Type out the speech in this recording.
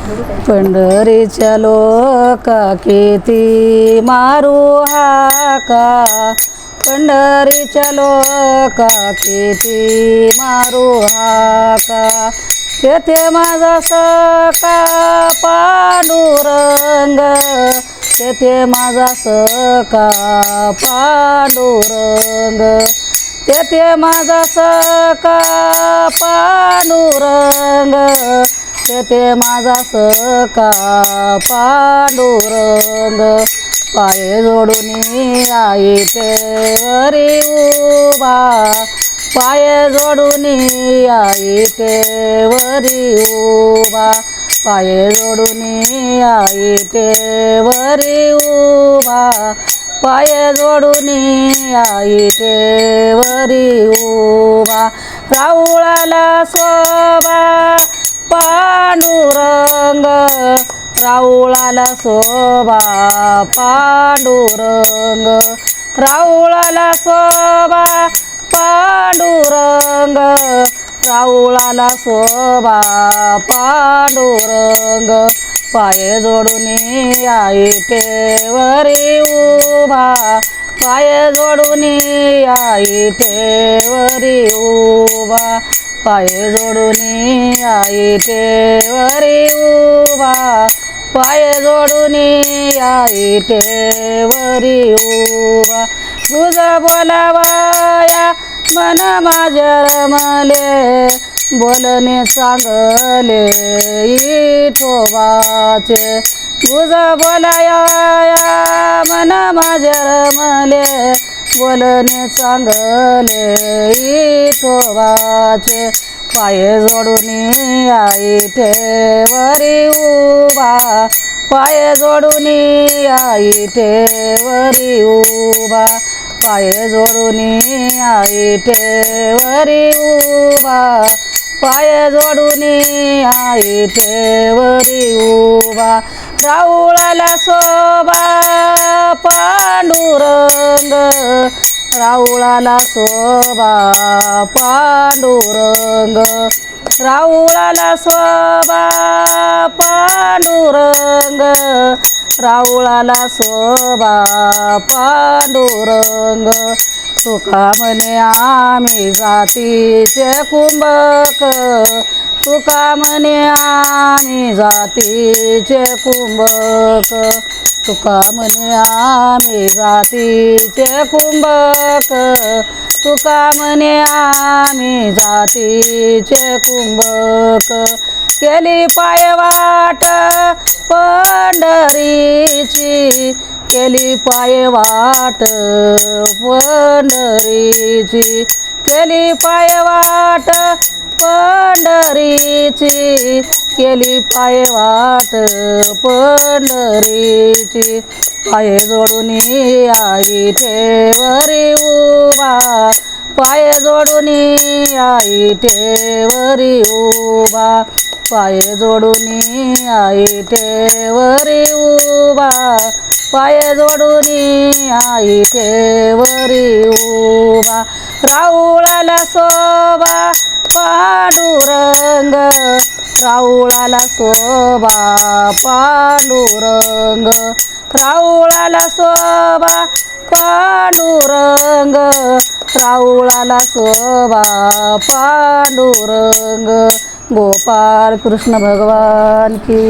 पंढरीच्या लोका किती मारू हाका, पंढरीच्या लोका किती मारू हाका, तेथे माझा सखा पांडुरंग, तेथे माझा सखा पांडुरंग, तेथे माझा सखा पांडुरंग, तेथे माझा सखा पांडुरंग, पाय जोडून आई तेवरी उभा, पाय जोडून आई तेवरी उभा, पाय जोडून आई तेवरी उभा, पाय जोडून आई तेवरी उभा, राऊळाला शोभा पांडुरंग, राऊळाला शोभा पांडुरंग, राऊळाला शोभा पांडुरंग, राऊळाला शोभा पांडुरंग, पाय जोडून आई तेवरी उभा, पाय जोडून आई तेवरी उभा, पाय जोडून आई तेवरी उभा, पाय जोडून आई तेवरी उभा, तुझ बोलावाया मन माझ्या रमले, बोलणे चांगले विठोबाचे, तुझ बोलाया मन माझ्या रमले, बोलणे चांगले विठोबाचे, पाय जोडून आई तेवरी उभा, पाय जोडून आई तेवरी उभा, पाय जोडून आई तेवरी उभा, पाय जोडून आई तेवरी उभा, राऊळाला शोभा पांडुरंग, राऊळाला शोभा पांडुरंग, राऊळाला शोभा पांडुरंग, राऊळाला शोभा पांडुरंग, तुका म्हणे आम्ही जातीचे कुंभक, तुका म्हणे आम्ही जातीचे कुंभक, तुका म्हणे आम्ही जातीचे कुंभक, तुका म्हणे आम्ही जातीचे कुंभक, केली पायवाट पंढरीची, केली पायवाट पंढरीची, केली पायवाट पंढरीची, केली पायवाट पंढरीची, पाय जोडून आई तेवरी उभा, पाय जोडून आई तेवरी उभा, पाय जोडून आई तेवरी उभा, पाय जोडून आई तेवरी उभा, राऊळाला शोभा पांडुरंग, राऊळाला शोभा पांडुरंग, राऊळाला शोभा पांडुरंग, राऊळाला शोभा पांडुरंग, गोपाल कृष्ण भगवान की।